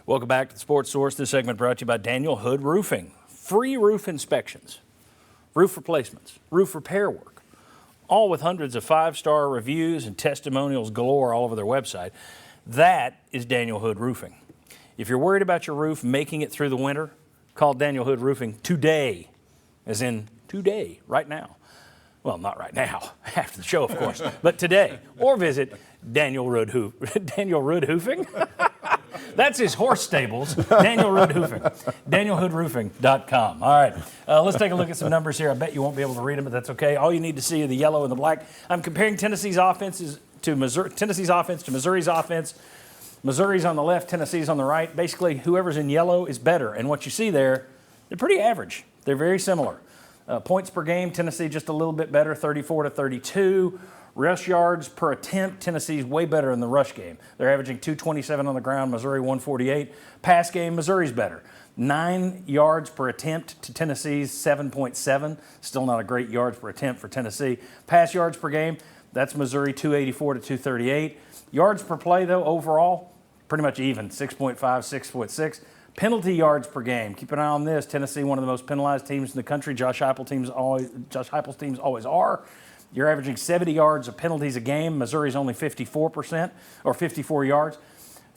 Welcome back to the Sports Source. This segment brought to you by Daniel Hood Roofing. Free roof inspections, roof replacements, roof repair work, all with hundreds of 5-star reviews and testimonials galore all over their website. That is Daniel Hood Roofing. If you're worried about your roof making it through the winter, call Daniel Hood Roofing today, as in today, right now. Well, not right now, after the show, of course, but today. Or visit Daniel Rood Hoofing? That's his horse stables, Daniel Rood Hoofing. DanielHoodRoofing.com. All right, let's take a look at some numbers here. I bet you won't be able to read them, but that's okay. All you need to see are the yellow and the black. I'm comparing Tennessee's offense to Missouri's offense. Missouri's on the left, Tennessee's on the right. Basically, whoever's in yellow is better. And what you see there, they're pretty average. They're very similar. Points per game, Tennessee just a little bit better, 34 to 32. Rush yards per attempt, Tennessee's way better in the rush game. They're averaging 227 on the ground, Missouri 148. Pass game, Missouri's better. 9 yards per attempt to Tennessee's 7.7. Still not a great yards per attempt for Tennessee. Pass yards per game, that's Missouri 284 to 238. Yards per play, though, overall, pretty much even, 6.5, 6.6. Penalty yards per game. Keep an eye on this. Tennessee, one of the most penalized teams in the country. Josh Heupel's teams always are. You're averaging 70 yards of penalties a game. Missouri's only 54% or 54 yards.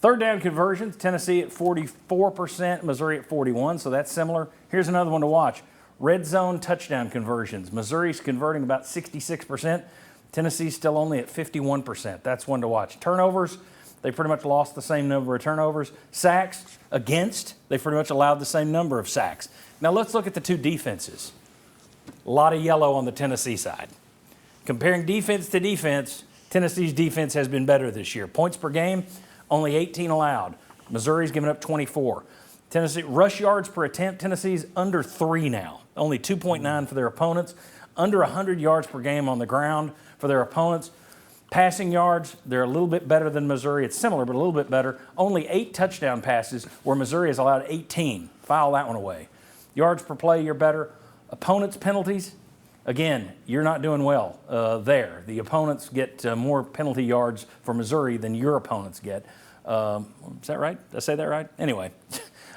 Third down conversions, Tennessee at 44%, Missouri at 41%, so that's similar. Here's another one to watch. Red zone touchdown conversions. Missouri's converting about 66%. Tennessee's still only at 51%. That's one to watch. Turnovers, they pretty much lost the same number of turnovers. Sacks against, they pretty much allowed the same number of sacks. Now let's look at the two defenses. A lot of yellow on the Tennessee side. Comparing defense to defense, Tennessee's defense has been better this year. Points per game, only 18 allowed. Missouri's given up 24. Tennessee rush yards per attempt, Tennessee's under 3 now. Only 2.9 for their opponents. Under 100 yards per game on the ground for their opponents. Passing yards, they're a little bit better than Missouri. It's similar, but a little bit better. Only 8 touchdown passes, where Missouri has allowed 18. File that one away. Yards per play, you're better. Opponents' penalties, again, you're not doing well there. The opponents get more penalty yards for Missouri than your opponents get. Is that right? Did I say that right? Anyway,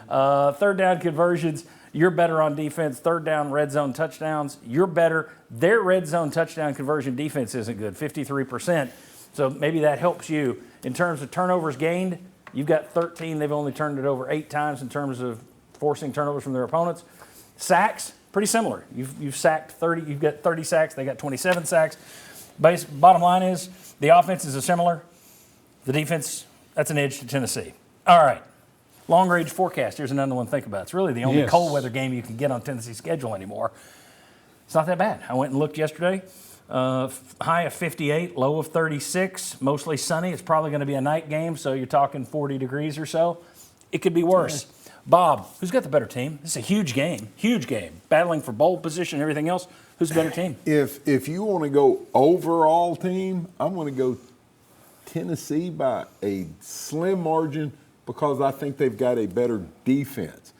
third down conversions, you're better on defense. Third down red zone touchdowns, you're better. Their red zone touchdown conversion defense isn't good, 53%. So maybe that helps you. In terms of turnovers gained, you've got 13. They've only turned it over 8 times in terms of forcing turnovers from their opponents. Sacks, pretty similar. You've sacked 30. You've got 30 sacks. They got 27 sacks. Bottom line is the offenses are similar. The defense, that's an edge to Tennessee. All right. Long-range forecast. Here's another one to think about. It's really the only cold weather game you can get on Tennessee's schedule anymore. It's not that bad. I went and looked yesterday. High of 58, low of 36, mostly sunny. It's probably going to be a night game, so you're talking 40 degrees or so. It could be worse. Yeah. Bob, who's got the better team? This is a huge game, battling for bowl position and everything else. Who's the better team? If you want to go overall team, I'm going to go Tennessee by a slim margin because I think they've got a better defense.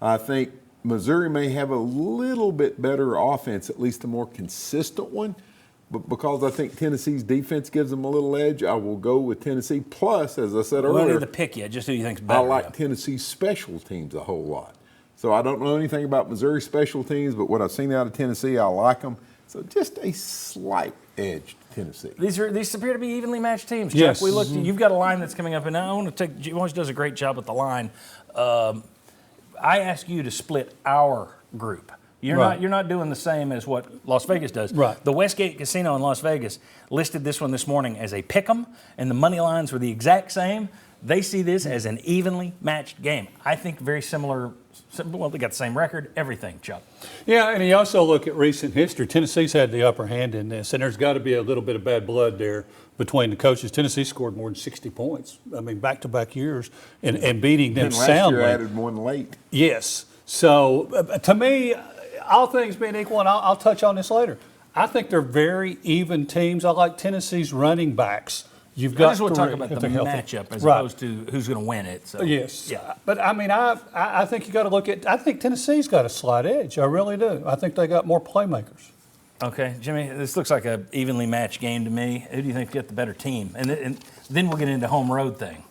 I think Missouri may have a little bit better offense, at least a more consistent one. But because I think Tennessee's defense gives them a little edge, I will go with Tennessee. Plus, as I said earlier, I don't need to pick yet, just who you think's better. I like Tennessee's special teams a whole lot. So I don't know anything about Missouri's special teams, but what I've seen out of Tennessee, I like them. So just a slight edge to Tennessee. These appear to be evenly matched teams. Chuck, yes. we looked. You've got a line that's coming up, and I want to take. He always does a great job with the line. I ask you to split our group. You're not doing the same as what Las Vegas does. Right. The Westgate Casino in Las Vegas listed this one this morning as a pick'em, and the money lines were the exact same. They see this as an evenly matched game. I think very similar. Well, they got the same record, everything, Chuck. Yeah, and you also look at recent history. Tennessee's had the upper hand in this, and there's got to be a little bit of bad blood there between the coaches. Tennessee scored more than 60 points. I mean, back-to-back years, and beating them soundly. And last year added one late. Yes. So, to me, all things being equal, and I'll touch on this later, I think they're very even teams. I like Tennessee's running backs. I just want to talk about the matchup as opposed to who's going to win it. So. Yes. Yeah. But, I mean, I think you got to look at – I think Tennessee's got a slight edge. I really do. I think they got more playmakers. Okay, Jimmy, this looks like an evenly matched game to me. Who do you think got the better team? And then we'll get into home road thing.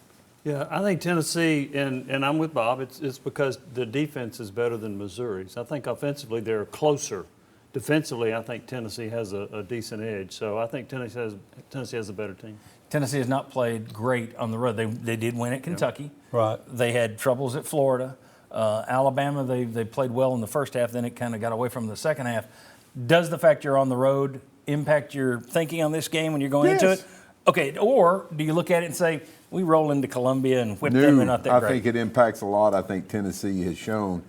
Yeah, I think Tennessee, and I'm with Bob, it's because the defense is better than Missouri's. I think offensively they're closer. Defensively, I think Tennessee has a decent edge. So I think Tennessee has a better team. Tennessee has not played great on the road. They did win at Kentucky. Right. They had troubles at Florida. Alabama, they played well in the first half, then it kind of got away from the second half. Does the fact you're on the road impact your thinking on this game when you're going into Yes. it? Okay, or do you look at it and say, we roll into Columbia and whip them, they're not that I great? think it impacts a lot. I think Tennessee has shown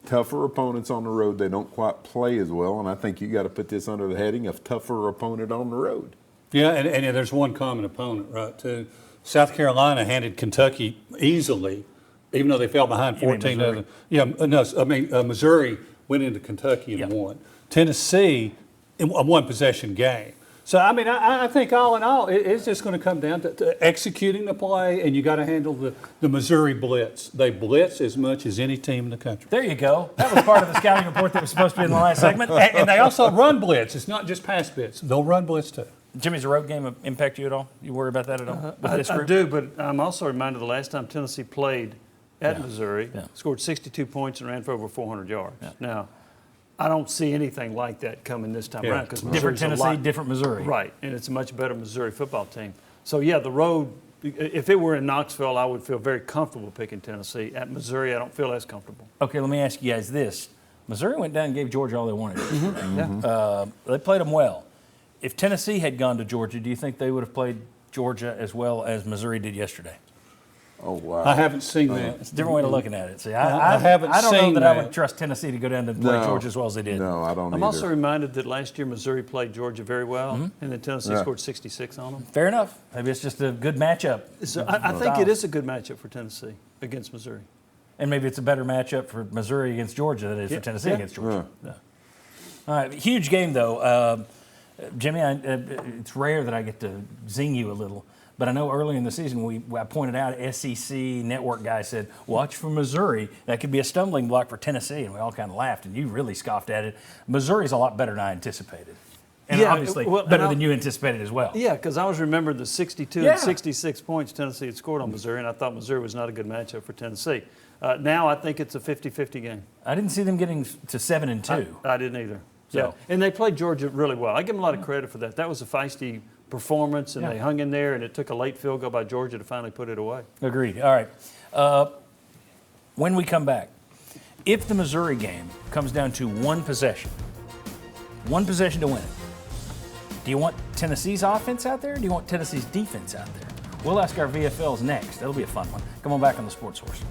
tougher opponents on the road. They don't quite play as well, and I think you got to put this under the heading of tougher opponent on the road. Yeah, and there's one common opponent, right, too. South Carolina handed Kentucky easily, even though they fell behind You mean 14 Missouri? to yeah, no, I mean Missouri went into Kentucky and Yeah. won. Tennessee, in a one-possession game. So, I mean, I think all in all, it's just going to come down to executing the play, and you got to handle the Missouri blitz. They blitz as much as any team in the country. There you go. That was part of the scouting report that was supposed to be in the last segment. And they also run blitz. It's not just pass blitz. They'll run blitz too. Jimmy's a road game impact you at all? You worry about that at all with this I group? do, but I'm also reminded the last time Tennessee played at Missouri, Yeah. scored 62 points and ran for over 400 yards. Now, I don't see anything like that coming this time around because Different Tennessee, different Missouri. Right, and it's a much better Missouri football team. So, yeah, the road, if it were in Knoxville, I would feel very comfortable picking Tennessee. At Missouri, I don't feel as comfortable. Okay, let me ask you guys this. Missouri went down and gave Georgia all they wanted. Yeah. They played them well. If Tennessee had gone to Georgia, do you think they would have played Georgia as well as Missouri did yesterday? Oh, wow. I haven't seen that. It's a different way of looking at it. See, I haven't I don't know seen that I that. would trust Tennessee to go down and play No. Georgia as well as they did. No, I don't I'm either. also reminded that last year Missouri played Georgia very well, and then Tennessee Yeah. scored 66 on them. Fair enough. Maybe it's just a good matchup. So I think it is a good matchup for Tennessee against Missouri. And maybe it's a better matchup for Missouri against Georgia than it is Yeah, for Tennessee yeah. against Georgia. Yeah. All right, huge game though. Jimmy, it's rare that I get to zing you a little, but I know early in the season I pointed out SEC network guy said, watch for Missouri. That could be a stumbling block for Tennessee, and we all kind of laughed, and you really scoffed at it. Missouri's a lot better than I anticipated. And Yeah, obviously well, and better I- than you anticipated as well. Yeah, because I was remembering the 62 Yeah. and 66 points Tennessee had scored on Missouri, and I thought Missouri was not a good matchup for Tennessee. Now I think it's a 50-50 game. I didn't see them getting to 7-2. I didn't either. So- Yeah, and they played Georgia really well. I give them a lot of credit for that. That was a feisty performance, and Yeah. they hung in there, and it took a late field goal by Georgia to finally put it away. Agreed. All right. When we come back, if the Missouri game comes down to one possession to win it, do you want Tennessee's offense out there or do you want Tennessee's defense out there? We'll ask our VFLs next. That'll be a fun one. Come on back on the Sports Source.